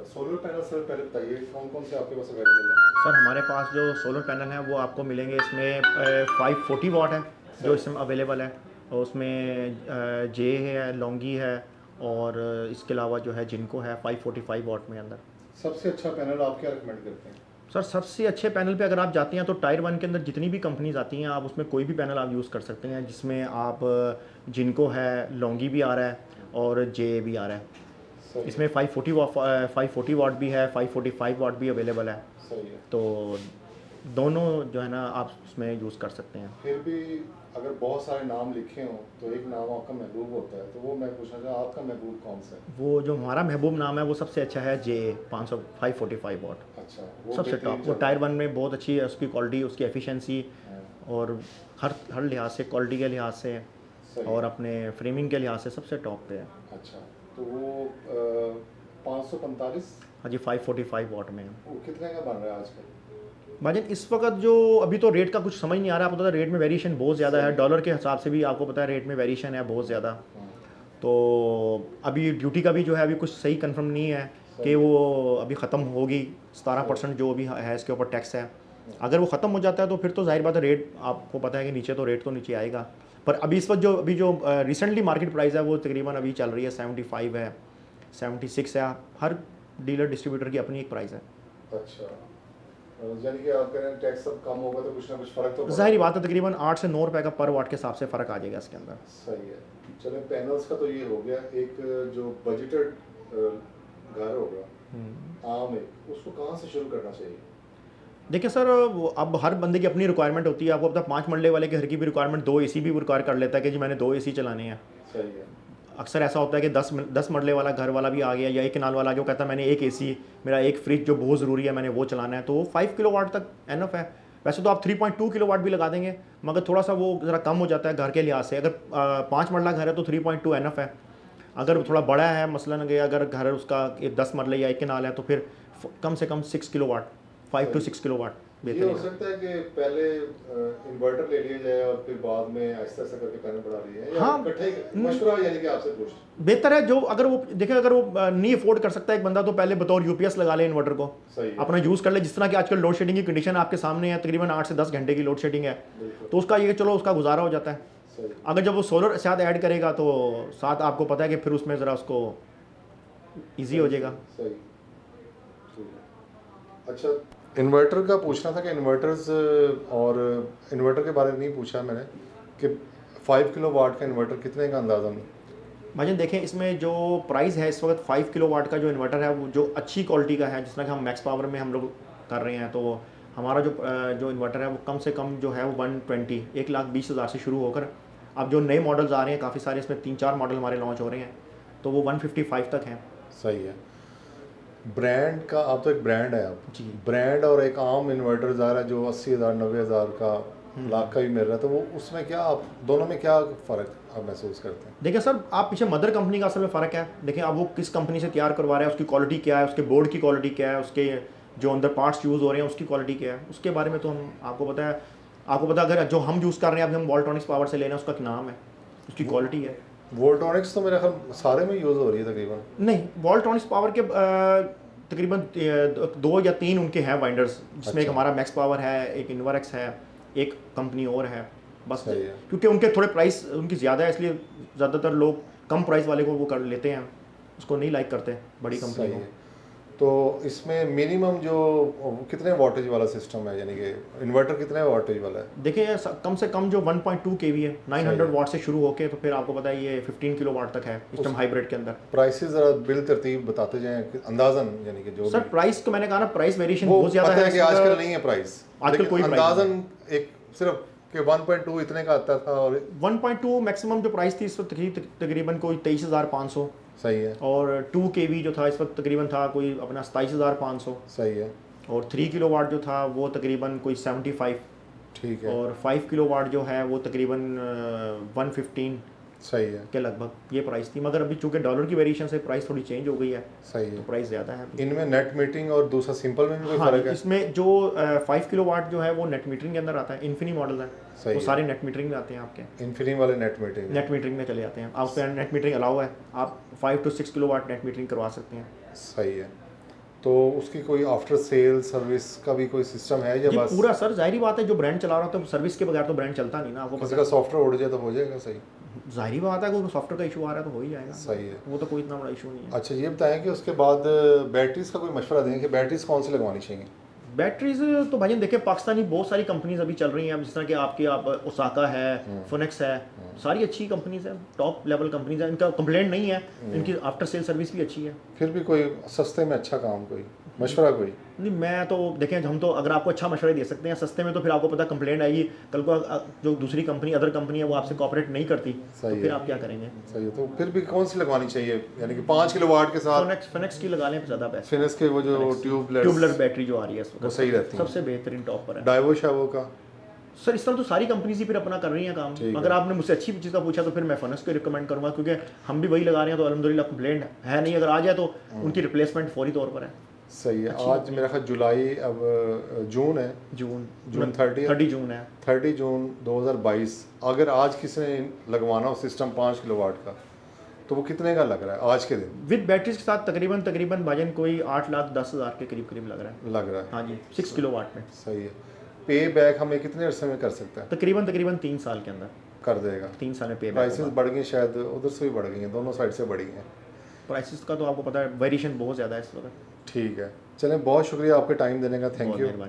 Solar panel sir पहले बताइए कौन कौन से आपके पास अवेलेबल है? सर हमारे पास जो सोलर पैनल हैं वो आपको मिलेंगे, इसमें 540 वाट है जो सर इसमें अवेलेबल है। और उसमें जे है, लॉन्गी है, और इसके अलावा जो है जिनको है 545 वाट में अंदर। सबसे अच्छा पैनल आप क्या रिकमेंड करते हैं? सर सबसे अच्छे पैनल पे अगर आप जाते हैं तो टायर वन के अंदर जितनी भी कंपनीज आती हैं आप उसमें कोई भी पैनल आप यूज़ कर सकते हैं, जिसमें आप जिनको है लॉन्गी भी आ रहा है और जे भी आ रहा है। सही इसमें है। 540 वाट भी है, 545 वाट भी अवेलेबल है। सही है। तो दोनों जो है ना आप उसमें यूज़ कर सकते हैं। फिर भी अगर बहुत सारे नाम लिखे हों तो एक नाम आपका महबूब होता है, तो वो मैं पूछना चाहूँ आपका महबूब कौन सा है? वो जो हमारा महबूब नाम है वो सबसे अच्छा है जे 545 वाट। अच्छा, वो सबसे बेहतरीन टॉप, वो चल रहा टायर है। वन में बहुत अच्छी है, उसकी क्वालिटी, उसकी एफिशिएंसी हाँ, और हर लिहाज से, क्वालिटी के लिहाज से सही और है। अपने फ्रेमिंग के लिहाज से सबसे टॉप पे है। अच्छा, तो वो 545 हाँ जी, 545 वाट में है। वो कितने का बन रहा है आजकल? भाईजान इस वक्त जो अभी तो रेट का कुछ समझ नहीं आ रहा, आपको पता है रेट में वेरिएशन बहुत ज़्यादा है, सही। डॉलर के हिसाब से भी आपको पता है रेट में वेरिएशन है बहुत ज़्यादा। हाँ, तो अभी ड्यूटी का भी जो है अभी कुछ सही कंफर्म नहीं है सही कि है। वो अभी ख़त्म होगी। सही। 17% जो अभी है इसके ऊपर टैक्स है। अगर वो ख़त्म हो जाता है तो फिर तो जाहिर बात है रेट आपको पता है कि नीचे तो रेट तो नीचे आएगा। पर अभी इस वक्त जो रिसेंटली मार्केट प्राइस है वो तकरीबन अभी चल रही है 75 है, 76 है। हर डीलर डिस्ट्रीब्यूटर की अपनी एक प्राइस है। अच्छा, यानी कि आप कह रहे हैं टैक्स सब कम होगा तो कुछ ना कुछ फ़र्क तो ज़ाहिर पड़ेगा। बात है तकरीबन 8 से 9 रुपये का पर वाट के हिसाब से फ़र्क आ जाएगा इसके अंदर। सही है। चलें, पैनल्स का तो ये हो गया। एक जो बजटेड घर होगा आम, एक उसको कहाँ से शुरू करना चाहिए? देखिए सर, अब हर बंदे की अपनी रिक्वायरमेंट होती है। आपको पता है 5 मरले वाले के घर की भी रिक्वायरमेंट 2 एसी भी रिक्वायर कर लेता है कि जी मैंने 2 एसी चलाने हैं। सही है। अक्सर ऐसा होता है कि 10 मरले वाला घर वाला भी आ गया, या एक कनाल वाला जो कहता है मैंने एक एसी, मेरा एक फ्रिज जो बहुत ज़रूरी है मैंने वो चलाना है, तो वो 5 किलो वाट तक एनफ है। वैसे तो आप 3.2 किलो वाट भी लगा देंगे, मगर थोड़ा सा वो ज़रा कम हो जाता है घर के लिहाज से। अगर 5 मरला घर है तो 3.2 एनफ है। अगर सही थोड़ा है। बड़ा है मसलन अगर घर उसका एक 10 मरले या एक कनाल है तो फिर कम से कम 6 किलो वाट, 5 टू सही। 6 किलो वाट ये हो बेहतरीन है। सकता है कि पहले इन्वर्टर ले लिया जाए और फिर बाद में आहिस्ता आहिस्ता करके पैनल बढ़ा लिए जाए, या हाँ, इकट्ठे ही मशवरा, यानी कि आपसे पूछ। बेहतर है जो अगर वो देखें, अगर वो नहीं अफोर्ड कर सकता है एक बंदा तो पहले बतौर यूपीएस लगा ले इन्वर्टर को, सही है। अपना यूज़ कर ले। जिस तरह की आजकल लोड शेडिंग की कंडीशन आपके सामने है, तकरीबन 8 से 10 घंटे की लोड शेडिंग है, बिल्कुल। तो उसका ये चलो उसका गुजारा हो जाता है। सही। अगर जब वो सोलर साथ ऐड करेगा तो साथ आपको पता है कि फिर उसमें ज़रा उसको ईजी हो सही जाएगा। सही। ठीक है। अच्छा, इन्वर्टर का पूछना था कि इन्वर्टर्स, और इन्वर्टर के बारे में नहीं पूछा मैंने कि 5 किलो वाट का इन्वर्टर कितने का अंदाज़ा में? भाईजान देखें, इसमें जो प्राइस है इस वक्त 5 किलो वाट का जो इन्वर्टर है वो जो अच्छी क्वालिटी का है, जिस तरह कि हम मैक्स पावर में हम लोग कर रहे हैं, तो हमारा जो इन्वर्टर है वो कम से कम जो है वो 1,20,000 से शुरू होकर अब जो नए मॉडल्स आ रहे हैं काफ़ी सारे, इसमें 3-4 मॉडल हमारे लॉन्च हो रहे हैं, तो वो 155 तक हैं। सही है। ब्रांड का, आप तो एक ब्रांड है, आप जी। ब्रांड और एक आम इन्वर्टर जा रहा है जो 80,000 90,000 का, लाख का भी मिल रहा है, तो वो उसमें क्या, आप दोनों में क्या फ़र्क आप महसूस करते हैं? देखिए सर, आप पीछे मदर कंपनी का असल में फ़र्क है। देखिए अब वो किस कंपनी से तैयार करवा रहा है, उसकी क्वालिटी क्या है, उसके बोर्ड की क्वालिटी क्या है, उसके जो अंदर पार्ट्स यूज़ हो रहे हैं उसकी क्वालिटी क्या है, उसके बारे में तो हम आपको पता है अगर जो हम यूज़ कर रहे हैं, अभी हम वोल्ट्रॉनिक्स पावर से ले रहे हैं, उसका क्या नाम है, उसकी क्वालिटी है। वोल्ट्रॉनिक्स तो मेरे ख्याल सारे में यूज़ हो रही है तकरीबन। नहीं, वोल्ट्रॉनिक्स पावर के तकरीबन 2 या 3 उनके हैं वाइंडर्स, जिसमें एक अच्छा। हमारा मैक्स पावर है, एक इन्वरक्स है, एक कंपनी और है बस। सही है। क्योंकि उनके थोड़े प्राइस उनकी ज़्यादा है, इसलिए ज़्यादातर लोग कम प्राइस वाले को वो कर लेते हैं, उसको नहीं लाइक करते बड़ी कंपनी सही को। है। तो इसमें मिनिमम जो कितने वोल्टेज वाला सिस्टम है, यानी कि इन्वर्टर कितने वोल्टेज वाला है? देखिए कम से कम जो 1.2 केवी है, सही 900 है। वाट से शुरू होके तो फिर आपको पता है ये 15 किलो वाट तक है इस टाइम हाइब्रिड के अंदर। प्राइसेस ज़रा बिल तरतीब बताते जाएं कि अंदाज़न, यानी कि जो सर भी प्राइस तो मैंने कहा ना, प्राइस वेरिएशन वो बहुत ज़्यादा पता है है कि इस आजकल वक्त। नहीं है प्राइस, आजकल लेकिन कोई प्राइस नहीं अंदाज़न एक सिर्फ कि 1.2 इतने का आता था, और 1.2 मैक्सिमम जो प्राइस थी इस वक्त थी तकरीबन कोई 23,500, सही है। और 2 केवी जो था इस वक्त तकरीबन था कोई अपना 27,500, सही है। और 3 किलो वाट जो था वो तकरीबन कोई 75, ठीक है। और 5 किलो वाट जो है वो तकरीबन 115 सही है। के लगभग ये प्राइस थी। मगर अभी चूंकि डॉलर की वेरिएशन से प्राइस थोड़ी चेंज हो गई है, सही तो है। प्राइस ज़्यादा है अभी। इनमें नेट मीटरिंग और दूसरा सिंपल में भी कोई हाँ, फ़र्क है? इसमें जो 5 किलो वाट जो है वो नेट मीटरिंग के अंदर आता है, इन्फिनी मॉडल है, सही वो है। सारे नेट मीटरिंग में आते हैं आपके। इन्फिनी वाले नेट मीटरिंग नेट मीटरिंग में चले जाते हैं, आप उसमें नेट मीटरिंग अलाउ है, आप 5 to 6 kilowatt net metering करवा सकते हैं। सही है। तो उसकी कोई आफ्टर सेल सर्विस का भी कोई सिस्टम है या जी बस पूरा सर, जाहिर बात है जो ब्रांड चला रहा था सर्विस के बगैर तो ब्रांड चलता नहीं ना, आपको किसी पता का सॉफ्टवेयर उड़ जाए तो हो जाएगा सही? है। जाहिर बात है कोई सॉफ्टवेयर का इशू आ रहा है तो हो ही जाएगा, सही है। वो तो कोई इतना बड़ा इशू नहीं है। अच्छा ये बताएं कि उसके बाद बैटरीज का कोई मशवरा दें कि बैटरीज कौन सी लगवानी चाहिए? बैटरीज तो भाईजान देखिए पाकिस्तानी बहुत सारी कंपनीज अभी चल रही हैं, जिस तरह कि आपकी आप ओसाका है, फोनेक्स है, सारी अच्छी कंपनीज हैं, टॉप लेवल कंपनीज हैं, इनका कंप्लेंट नहीं है, इनकी आफ्टर सेल सर्विस भी अच्छी है। फिर भी कोई सस्ते में अच्छा काम कोई मशवरा कोई? नहीं मैं तो देखें हम तो अगर आपको अच्छा मशवरा दे सकते हैं सस्ते में, तो फिर आपको पता कंप्लेंट आएगी कल को जो दूसरी कंपनी अदर कंपनी है वो आपसे कॉपरेट नहीं करती, तो सही फिर है। आप क्या करेंगे? सही है, तो फिर भी कौन सी लगवानी चाहिए, यानी कि 5 किलोवाट के साथ? फोनेक्स की लगा लें ज़्यादा बेस्ट। फिनिक्स के वो जो ट्यूबलर बैटरी जो आ रही है इस वो वक्त सही रहती है, सबसे बेहतरीन टॉप पर है। डाइवो शावो का? सर इस तरह तो सारी कंपनीज ही फिर अपना कर रही हैं काम। ठीक अगर है। आपने मुझसे अच्छी चीज़ का पूछा तो फिर मैं फोनेक्स को रिकमेंड करूंगा, क्योंकि हम भी वही लगा रहे हैं, तो अल्हम्दुलिल्लाह कंप्लेंट है नहीं, अगर आ जाए तो उनकी रिप्लेसमेंट फौरी तौर पर है। सही है। अच्छी आज मेरा ख्याल जुलाई, अब जून है, जून जून 30 30 जून है। 30 जून 2022। अगर आज किसी ने लगवाना हो सिस्टम 5 किलोवाट का तो वो कितने का लग रहा है आज के दिन? विद बैटरीज के साथ तकरीबन भाजन कोई 8,10,000 के करीब करीब लग रहा है। लग रहा है। हाँ जी 6 किलोवाट में सही है। पे बैक हमें कितने अरसे में कर सकता है? तकरीबन 3 साल के अंदर, कर देगा। 3 साल में पे प्राइसेस बढ़ गई शायद, उधर से भी बढ़ गई हैं, दोनों साइड से बढ़ी हैं। प्राइसेस का तो आपको पता है वेरिएशन बहुत ज़्यादा है इस वक्त। ठीक है, चलें, बहुत शुक्रिया आपके टाइम देने का, थैंक बहुत यू। मेहरबानी।